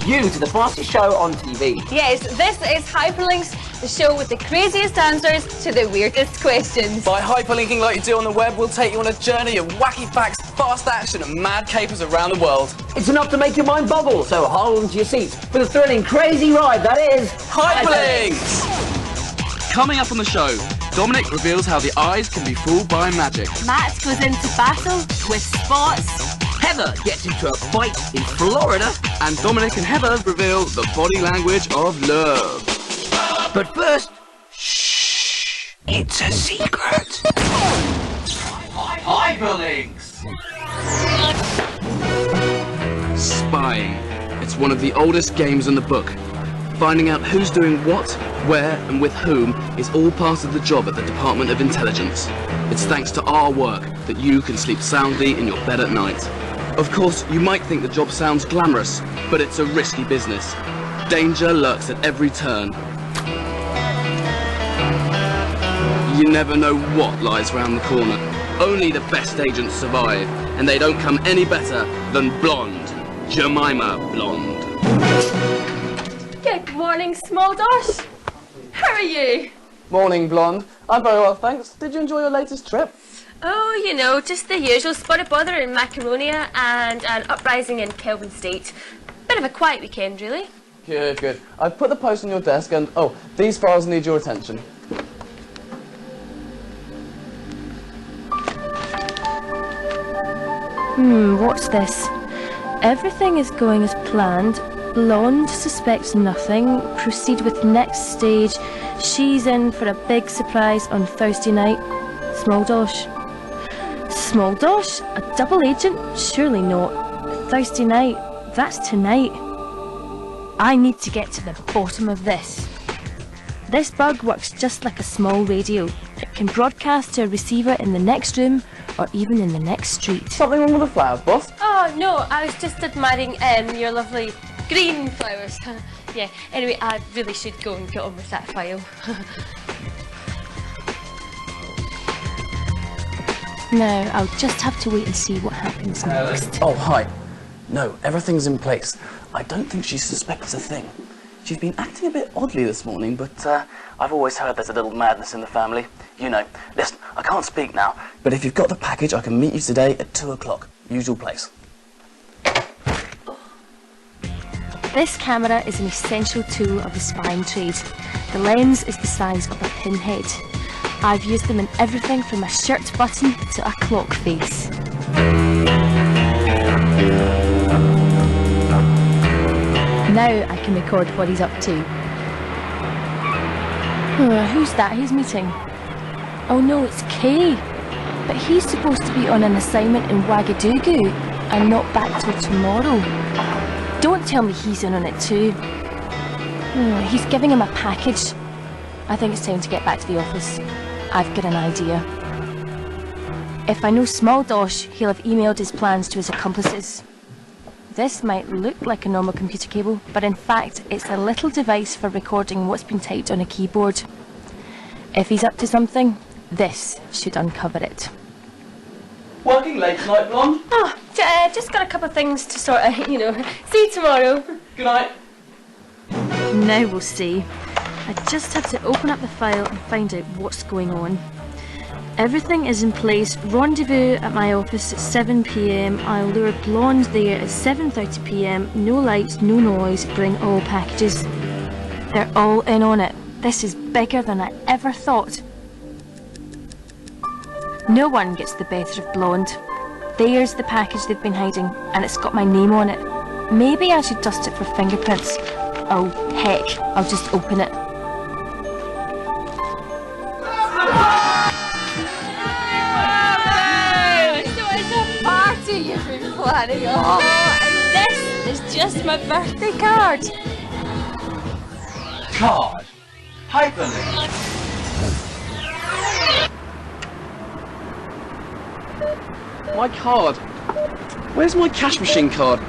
you to the fastest show on TV. Yes, this is Hyperlinks, the show with the craziest answers to the weirdest questions. By hyperlinking like you do on the web, we'll take you on a journey of wacky facts, fast action and mad capers around the world. It's enough to make your mind boggle, so hold onto your seats for the thrilling, crazy ride that is Hyperlinks! Coming up on the show, Dominic reveals how the eyes can be fooled by magic. Matt goes into battle with spots. Heather gets into a fight in Florida. And Dominic and Heather reveal the body language of love. But first, shh, it's a secret. Hyperlinks! Spying. It's one of the oldest games in the book. Finding out who's doing what, where and with whom is all part of the job at the Department of Intelligence. It's thanks to our work that you can sleep soundly in your bed at night. Of course, you might think the job sounds glamorous, but it's a risky business. Danger lurks at every turn. You never know what lies round the corner. Only the best agents survive, and they don't come any better than Blonde, Jemima Blonde. Good morning, Small Dosh. How are you? Morning, Blonde. I'm very well, thanks. Did you enjoy your latest trip? Oh, you know, just the usual. Spotted bother in Macaronia and an uprising in Kelvin State. Bit of a quiet weekend, really. Good, good. I've put the post on your desk and, oh, these files need your attention. What's this? Everything is going as planned. Blonde suspects nothing. Proceed with next stage. She's in for a big surprise on Thursday night. Small Dosh. Small Dosh? A double agent? Surely not. Thursday night? That's tonight. I need to get to the bottom of this. This bug works just like a small radio. It can broadcast to a receiver in the next room or even in the next street. Something wrong with the flowers, boss? Oh, no, I was just admiring your lovely green flowers. Yeah, anyway, I really should go and get on with that file. No, I'll just have to wait and see what happens next. Oh, hi. No, everything's in place. I don't think she suspects a thing. She's been acting a bit oddly this morning, but I've always heard there's a little madness in the family. You know. Listen, I can't speak now, but if you've got the package, I can meet you today at 2 o'clock. Usual place. This camera is an essential tool of the spying trade. The lens is the size of a pinhead. I've used them in everything from a shirt button to a clock face. Now I can record what he's up to. Who's that he's meeting? Oh no, it's Kay. But he's supposed to be on an assignment in Ouagadougou and not back till tomorrow. Don't tell me he's in on it too. He's giving him a package. I think it's time to get back to the office. I've got an idea. If I know Small Dosh, he'll have emailed his plans to his accomplices. This might look like a normal computer cable, but in fact it's a little device for recording what's been typed on a keyboard. If he's up to something, this should uncover it. Working late tonight, Blonde? Oh, just got a couple of things to sort out, you know. See you tomorrow. Good night. Now we'll see. I just have to open up the file and find out what's going on. Everything is in place. Rendezvous at my office at 7 PM. I'll lure Blonde there at 7:30 PM. No lights, no noise. Bring all packages. They're all in on it. This is bigger than I ever thought. No one gets the better of Blonde. There's the package they've been hiding, and it's got my name on it. Maybe I should dust it for fingerprints. Oh, heck, I'll just open it. You've been planning. Oh, and this is just my birthday card. Card. Hyperlinks. My card. Where's my cash machine card?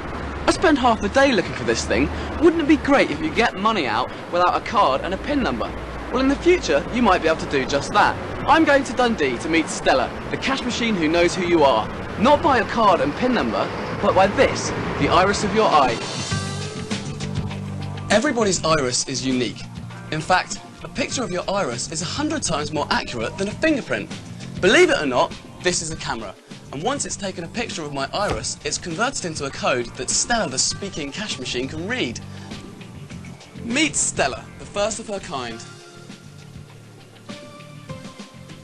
I spend half the day looking for this thing. Wouldn't it be great if you get money out without a card and a PIN number? Well, in the future, you might be able to do just that. I'm going to Dundee to meet Stella, the cash machine who knows who you are. Not by a card and PIN number, but by this, the iris of your eye. Everybody's iris is unique. In fact, a picture of your iris is 100 times more accurate than a fingerprint. Believe it or not, this is a camera. And once it's taken a picture of my iris, it's converted into a code that Stella, the speaking cash machine, can read. Meet Stella, the first of her kind.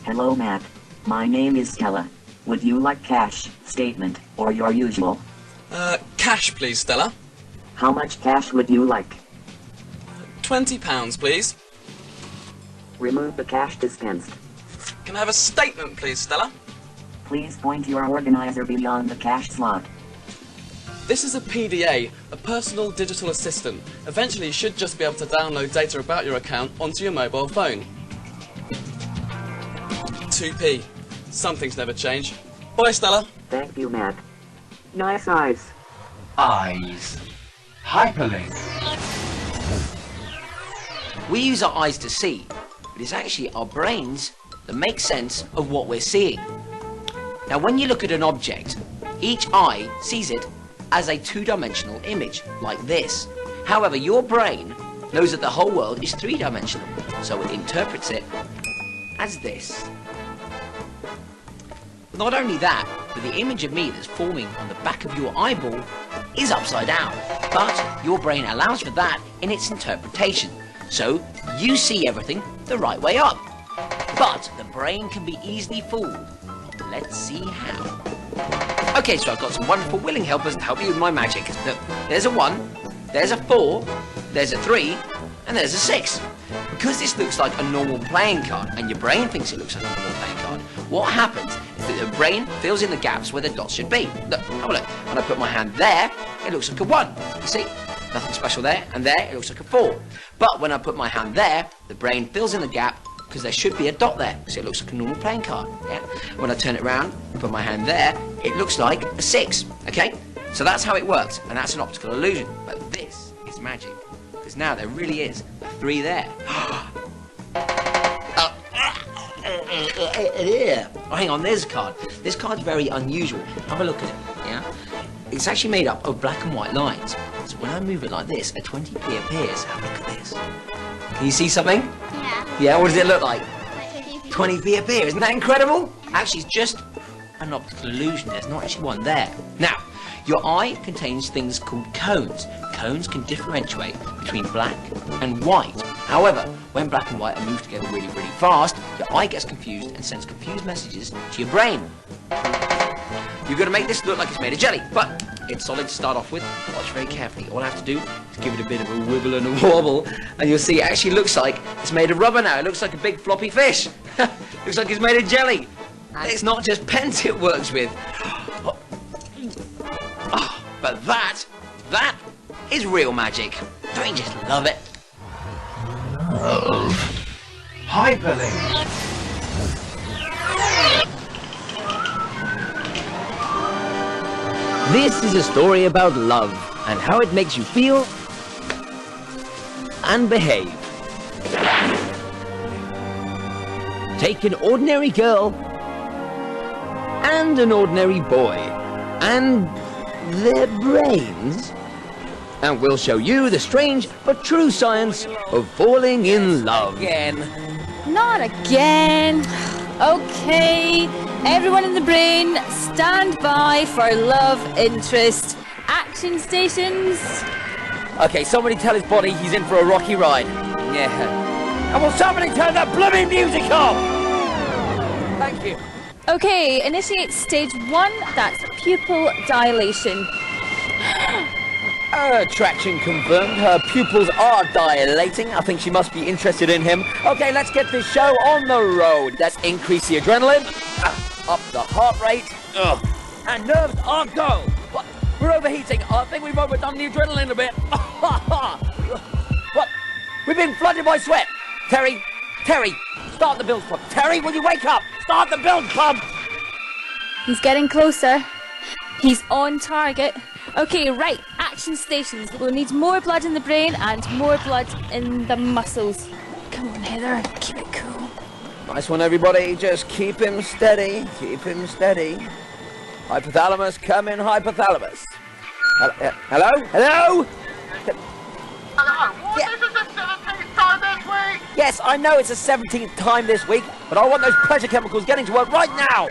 Hello, Matt. My name is Stella. Would you like cash, statement, or your usual? Cash, please, Stella. How much cash would you like? £20, please. Remove the cash dispensed. Can I have a statement, please, Stella? Please point your organizer beyond the cash slot. This is a PDA, a personal digital assistant. Eventually, you should just be able to download data about your account onto your mobile phone. 2p. Some things never change. Bye, Stella. Thank you, Matt. Nice eyes. Eyes. Hyperlinks. We use our eyes to see, but it's actually our brains that make sense of what we're seeing. Now, when you look at an object, each eye sees it as a two-dimensional image, like this. However, your brain knows that the whole world is three-dimensional, so it interprets it as this. Not only that, but the image of me that's forming on the back of your eyeball is upside down. But your brain allows for that in its interpretation. So you see everything the right way up. But the brain can be easily fooled. Let's see how. Okay, so I've got some wonderful willing helpers to help me with my magic. Look, there's a 1, there's a 4, there's a 3, and there's a 6. Because this looks like a normal playing card, and your brain thinks it looks like a normal playing card, what happens is that the brain fills in the gaps where the dots should be. Look, have a look. When I put my hand there, it looks like a 1. You see? Nothing special there, and there, it looks like a 4. But when I put my hand there, the brain fills in the gap because there should be a dot there, so it looks like a normal playing card. Yeah. When I turn it around, put my hand there, it looks like a 6. Okay? So that's how it works, and that's an optical illusion. But this is magic, because now there really is a 3 there. Oh, hang on, there's a card. This card's very unusual. Have a look at it, yeah? It's actually made up of black and white lines. So when I move it like this, a 20p appears. Have a look at this. Can you see something? Yeah. Yeah, what does it look like? 20p appear. Isn't that incredible? Actually, it's just an optical illusion. There's not actually one there. Now, your eye contains things called cones. Cones can differentiate between black and white. However, when black and white are moved together really, really fast, your eye gets confused and sends confused messages to your brain. You're going to make this look like it's made of jelly, but it's solid to start off with. Watch very carefully. All I have to do is give it a bit of a wibble and a wobble, and you'll see it actually looks like it's made of rubber now. It looks like a big floppy fish. Looks like it's made of jelly. It's not just pens it works with. Oh, but that is real magic. Don't you just love it? Hyperlinks. This is a story about love and how it makes you feel and behave. Take an ordinary girl and an ordinary boy and their brains, and we'll show you the strange but true science of falling in love. Again. Not again. Okay, everyone in the brain, stand by for love interest. Action stations. Okay, somebody tell his body he's in for a rocky ride. Yeah. And will somebody turn that blooming music off? Thank you. Okay, initiate stage 1, that's pupil dilation. Attraction confirmed. Her pupils are dilating. I think she must be interested in him. Okay, let's get this show on the road. Let's increase the adrenaline, up the heart rate, and nerves are go. What? We're overheating. I think we've overdone the adrenaline a bit. What? We've been flooded by sweat. Terry, start the build pump. Terry, will you wake up? Start the build pump. He's getting closer. He's on target. Okay, right, action stations. We'll need more blood in the brain and more blood in the muscles. Come on, Heather, keep it cool. Nice one, everybody. Just keep him steady. Keep him steady. Hypothalamus, come in, hypothalamus. Hello? Hello? Hello. Yeah. This is the 17th time this week. Yes, I know it's the 17th time this week, but I want those pleasure chemicals getting to work right now.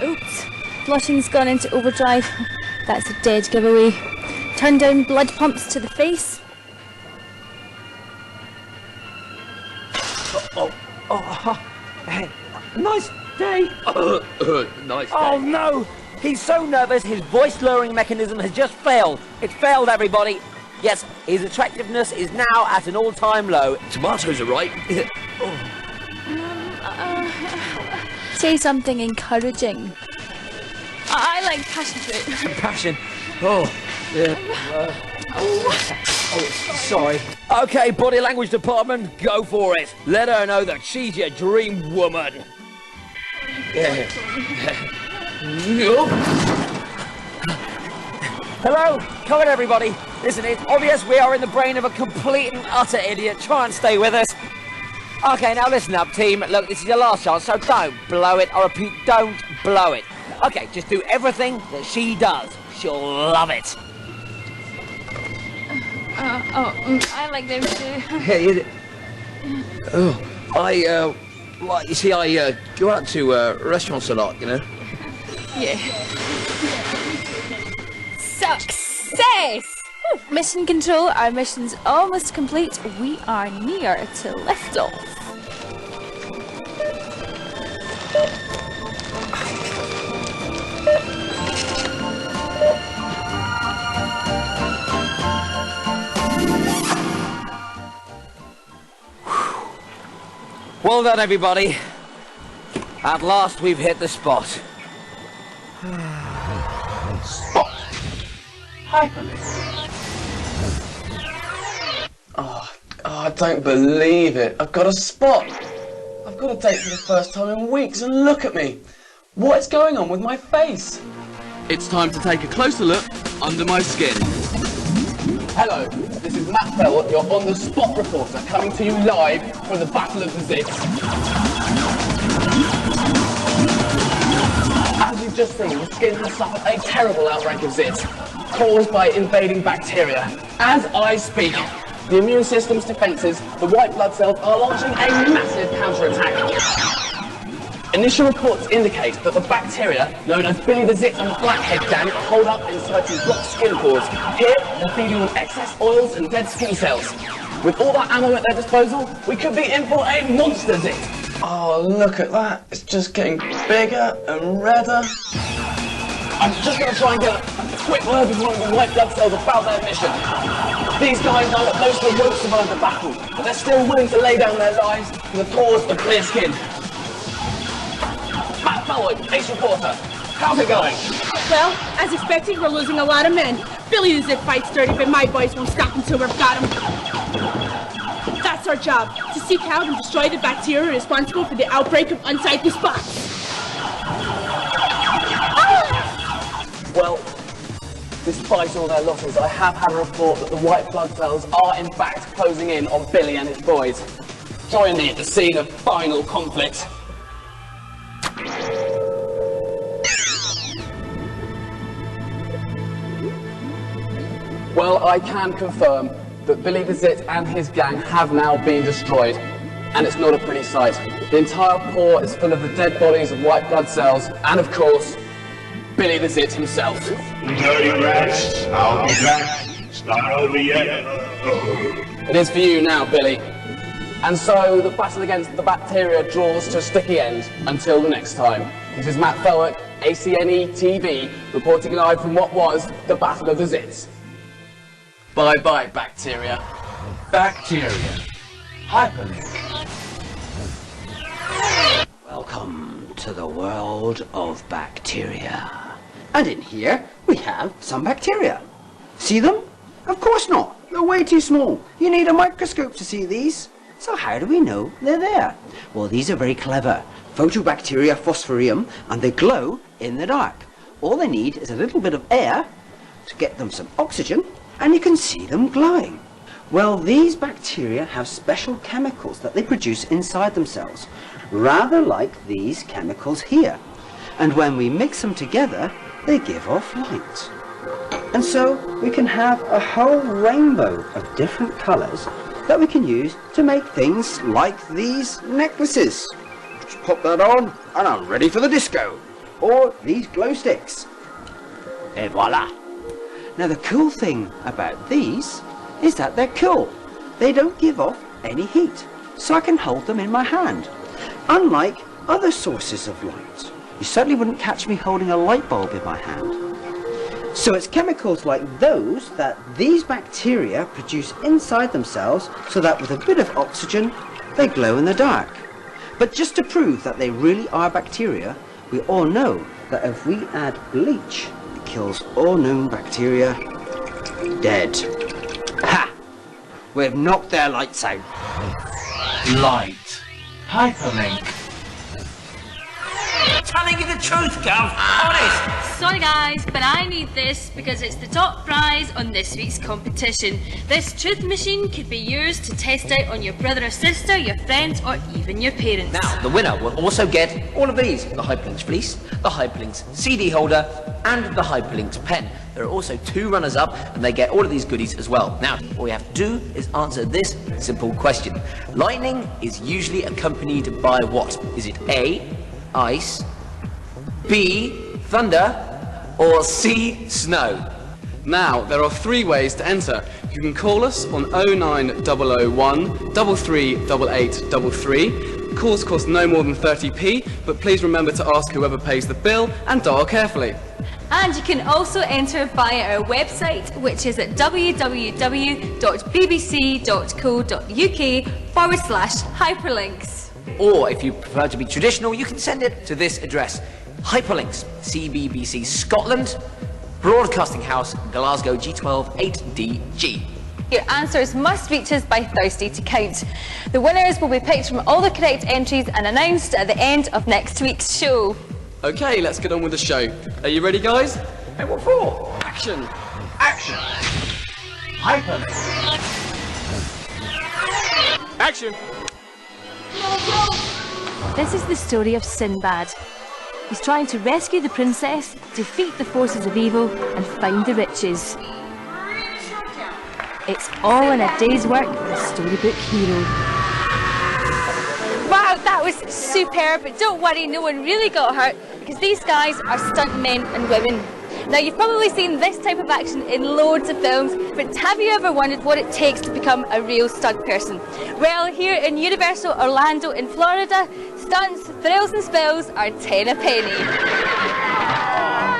Oops. Flushing's gone into overdrive. That's a dead giveaway. Turn down blood pumps to the face. Hey, nice day. Nice. Oh no! He's so nervous, his voice lowering mechanism has just failed. It's failed, everybody. Yes, his attractiveness is now at an all-time low. Tomatoes are right. Say something encouraging. I like passion fruit. Passion. Oh, yeah. Sorry. Okay, body language department, go for it. Let her know that she's your dream woman. Yeah. Hello, come on everybody. Listen, it's obvious we are in the brain of a complete and utter idiot. Try and stay with us. Okay, now listen up, team. Look, this is your last chance, so don't blow it. I repeat, don't blow it. Okay, just do everything that she does. She'll love it. I like them too. Yeah, you. Oh, well, you see, I go out to restaurants a lot, you know. Yeah. Success! Mission control, our mission's almost complete. We are near to liftoff. Well done, everybody. At last, we've hit the spot. Spot. Hyperlinks. Oh, I don't believe it. I've got a spot. I've got a date for the first time in weeks, and look at me. What is going on with my face? It's time to take a closer look under my skin. Hello, this is Matt Fell, your on-the-spot reporter, coming to you live from the Battle of the Zits. As you've just seen, the skin has suffered a terrible outbreak of zits, caused by invading bacteria. As I speak, the immune system's defences, the white blood cells, are launching a massive counterattack. Initial reports indicate that the bacteria, known as Billy the Zit and Blackhead gang, hold up in certain blocked skin pores. Here, they're feeding on excess oils and dead skin cells. With all that ammo at their disposal, we could be in for a monster zit. Oh, look at that. It's just getting bigger and redder. I'm just going to try and get a quick word with one of the white blood cells about their mission. These guys know that most of them won't survive the battle, but they're still willing to lay down their lives for the cause of clear skin. Matt Fallon, Ace Reporter. How's it going? Well, as expected, we're losing a lot of men. Billy the Zit fights dirty, but my boys won't stop until we've got him. That's our job, to seek out and destroy the bacteria responsible for the outbreak of unsightly spots. Well, despite all their losses, I have had a report that the white blood cells are in fact closing in on Billy and his boys. Join me at the scene of final conflict. Well, I can confirm that Billy the Zit and his gang have now been destroyed, and it's not a pretty sight. The entire pore is full of the dead bodies of white blood cells, and of course, Billy the Zit himself. Dirty rats, I'll be back. It's not over yet. It is for you now, Billy. And so the battle against the bacteria draws to a sticky end until the next time. This is Matt Fellwick, ACNE TV, reporting live from what was the Battle of the Zits. Bye-bye, bacteria. Bacteria. Hyperlinks. Welcome to the world of bacteria. And in here, we have some bacteria. See them? Of course not. They're way too small. You need a microscope to see these. So how do we know they're there? Well, these are very clever. Photobacteria phosphorium, and they glow in the dark. All they need is a little bit of air to get them some oxygen, and you can see them glowing. Well, these bacteria have special chemicals that they produce inside themselves, rather like these chemicals here. And when we mix them together, they give off light. And so we can have a whole rainbow of different colours that we can use to make things like these necklaces. Just pop that on and I'm ready for the disco. Or these glow sticks. Et voila. Now the cool thing about these is that they're cool. They don't give off any heat, so I can hold them in my hand. Unlike other sources of light. You certainly wouldn't catch me holding a light bulb in my hand. So it's chemicals like those that these bacteria produce inside themselves so that with a bit of oxygen, they glow in the dark. But just to prove that they really are bacteria, we all know that if we add bleach, it kills all known bacteria dead. Ha! We've knocked their lights out. Light. Hyperlink. Telling you the truth, Gav. Honest. Sorry guys, but I need this because it's the top prize on this week's competition. This truth machine could be yours to test out on your brother or sister, your friends, or even your parents. Now, the winner will also get all of these. The Hyperlinks fleece, the Hyperlinks CD holder, and the Hyperlinks pen. There are also 2 runners-up, and they get all of these goodies as well. Now, all you have to do is answer this simple question. Lightning is usually accompanied by what? Is it A, ice, B, thunder, or C, snow? Now, there are 3 ways to enter. You can call us on 09001 338833. Calls cost no more than 30p, but please remember to ask whoever pays the bill and dial carefully. And you can also enter via our website, which is at www.bbc.co.uk/hyperlinks. Or if you prefer to be traditional, you can send it to this address. Hyperlinks, CBBC Scotland, Broadcasting House, Glasgow G12 8DG. Your answers must reach us by Thursday to count. The winners will be picked from all the correct entries and announced at the end of next week's show. Okay, let's get on with the show. Are you ready, guys? And what for? Action! Action. Hyperlink. Action! This is the story of Sinbad. He's trying to rescue the princess, defeat the forces of evil, and find the riches. It's all in a day's work for a storybook hero. Wow, that was superb, but don't worry, no one really got hurt because these guys are stunt men and women. Now, you've probably seen this type of action in loads of films, but have you ever wondered what it takes to become a real stunt person? Well, here in Universal Orlando in Florida, stunts, thrills and spills are 10 a penny.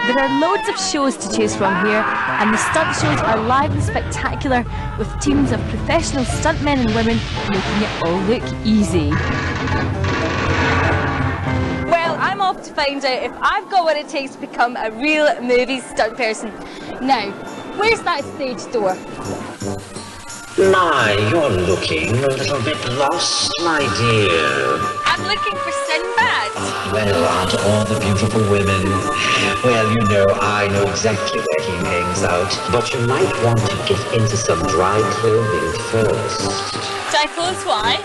There are loads of shows to choose from here, and the stunt shows are live and spectacular, with teams of professional stuntmen and women making it all look easy. Well, I'm off to find out if I've got what it takes to become a real movie stunt person. Now, where's that stage door? My, you're looking a little bit lost, my dear. I'm looking for Sinbad. Well, aren't all the beautiful women? Well, you know, I know exactly where he hangs out. But you might want to get into some dry clothing first. Dry clothes, why?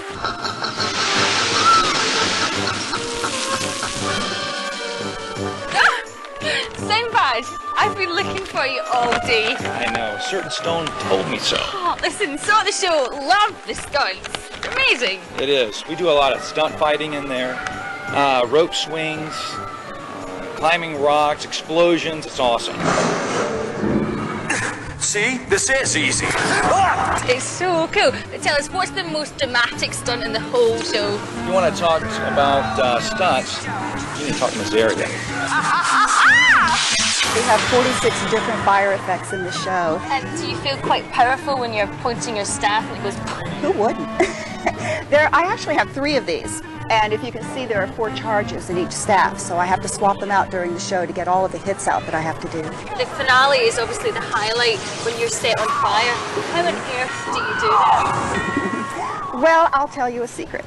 Sinbad, I've been looking for you all day. I know, a certain stone told me so. Oh, listen, saw the show, loved the stunts. Amazing. It is. We do a lot of stunt fighting in there, rope swings, climbing rocks, explosions. It's awesome. See? This is easy. It's so cool. But tell us, what's the most dramatic stunt in the whole show? If you want to talk about stunts, you need to talk to Miss Area. We have 46 different fire effects in the show. And do you feel quite powerful when you're pointing your staff and it goes... Who wouldn't? I actually have 3 of these. And if you can see, there are 4 charges in each staff, so I have to swap them out during the show to get all of the hits out that I have to do. The finale is obviously the highlight when you're set on fire. How on earth do you do that? Well, I'll tell you a secret.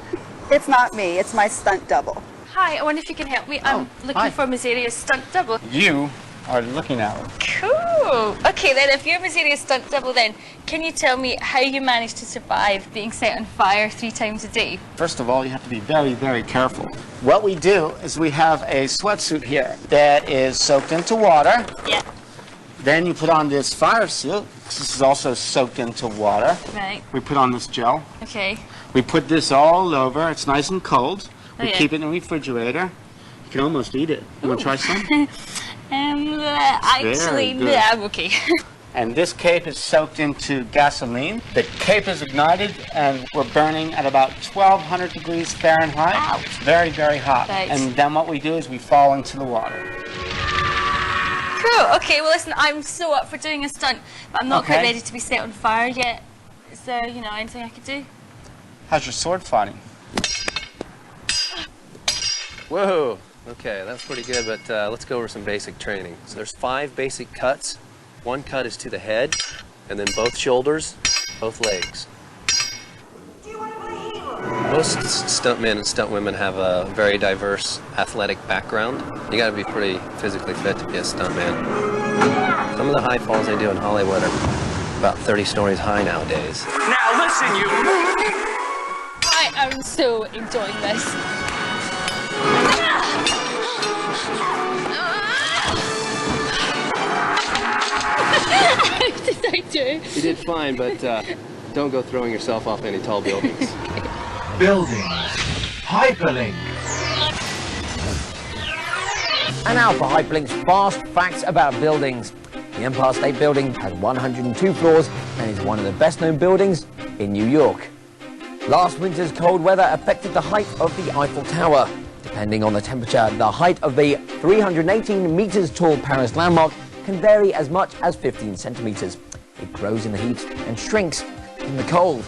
It's not me, it's my stunt double. Hi, I wonder if you can help me. I'm looking for Miseria's stunt double. You are looking at her. Cool. Okay, then, if you're Miseria's stunt double, then can you tell me how you managed to survive being set on fire 3 times a day? First of all, you have to be very, very careful. What we do is we have a sweatsuit here that is soaked into water. Yeah. Then you put on this fire suit. This is also soaked into water. Right. We put on this gel. Okay. We put this all over. It's nice and cold. Oh, We yeah. keep it in the refrigerator. You can almost eat it. You want to try some? Actually, good. no, I'm okay. And this cape is soaked into gasoline. The cape is ignited and we're burning at about 1200 degrees Fahrenheit. Ouch. It's very, very hot. Right. And then what we do is we fall into the water. Cool. Okay, well listen, I'm so up for doing a stunt, but I'm not quite Okay. ready to be set on fire yet. Is there, anything I could do? How's your sword fighting? Whoa. Okay, that's pretty good, but let's go over some basic training. So there's 5 basic cuts. One cut is to the head, and then both shoulders, both legs. Most stuntmen and stuntwomen have a very diverse athletic background. You gotta be pretty physically fit to be a stuntman. Some of the high falls they do in Hollywood are about 30 stories high nowadays. Now listen, you... I am so enjoying this. How did I do? You did fine, but don't go throwing yourself off any tall buildings. Buildings. Hyperlinks. And now for Hyperlinks fast facts about buildings. The Empire State Building has 102 floors and is one of the best known buildings in New York. Last winter's cold weather affected the height of the Eiffel Tower. Depending on the temperature, the height of the 318 meters tall Paris landmark can vary as much as 15 centimeters. It grows in the heat and shrinks in the cold.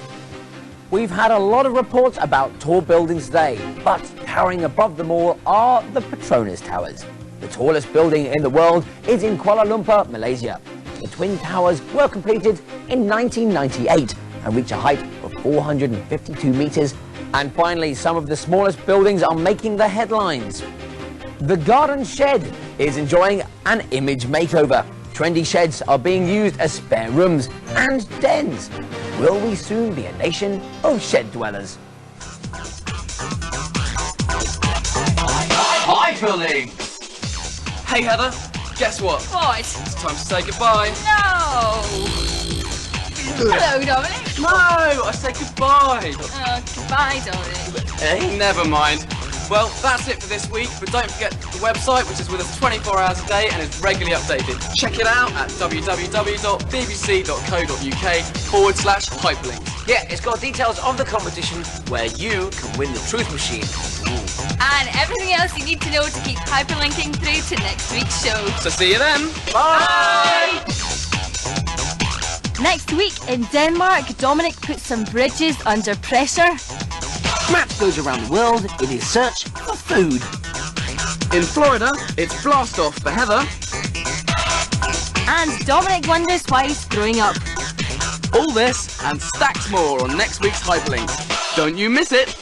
We've had a lot of reports about tall buildings today, but towering above them all are the Petronas Towers. The tallest building in the world is in Kuala Lumpur, Malaysia. The Twin Towers were completed in 1998 and reach a height of 452 meters. And finally, some of the smallest buildings are making the headlines. The Garden Shed is enjoying an image makeover. Trendy sheds are being used as spare rooms and dens. Will we soon be a nation of shed dwellers? Hyperlinks! Hey Heather, guess what? What? It's time to say goodbye. No! Hello, Dominic. No, I said goodbye. Goodbye, Dominic. Hey, never mind. Well, that's it for this week, but don't forget the website, which is with us 24 hours a day and is regularly updated. Check it out at www.bbc.co.uk/hyperlinks. Yeah, it's got details of the competition where you can win the Truth Machine. And everything else you need to know to keep hyperlinking through to next week's show. So see you then. Bye! Next week in Denmark, Dominic puts some bridges under pressure. Maps goes around the world in his search for food. In Florida, it's blast off for Heather. And Dominic wonders why he's throwing up. All this and stacks more on next week's Hyperlinks. Don't you miss it.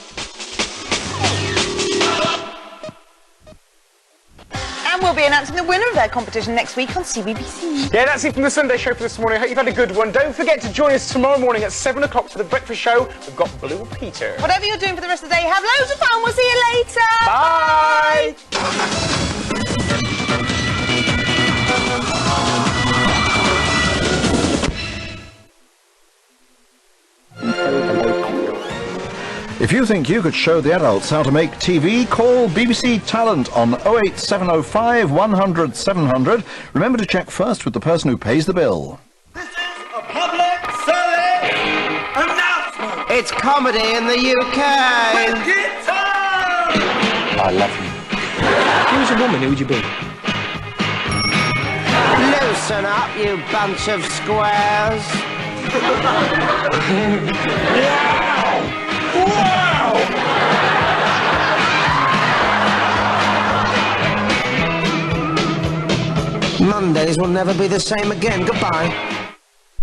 And we'll be announcing the winner of that competition next week on CBBC. Yeah, that's it from the Sunday show for this morning. I hope you've had a good one. Don't forget to join us tomorrow morning at 7 o'clock for the breakfast show. We've got Blue Peter. Whatever you're doing for the rest of the day, have loads of fun. We'll see you later. Bye. If you think you could show the adults how to make TV, call BBC Talent on 08705 100 700. Remember to check first with the person who pays the bill. Public service announcement. It's comedy in the UK. With guitar. I love you. If you was a woman, who would you be? Loosen up, you bunch of squares. Wow! Mondays will never be the same again. Goodbye.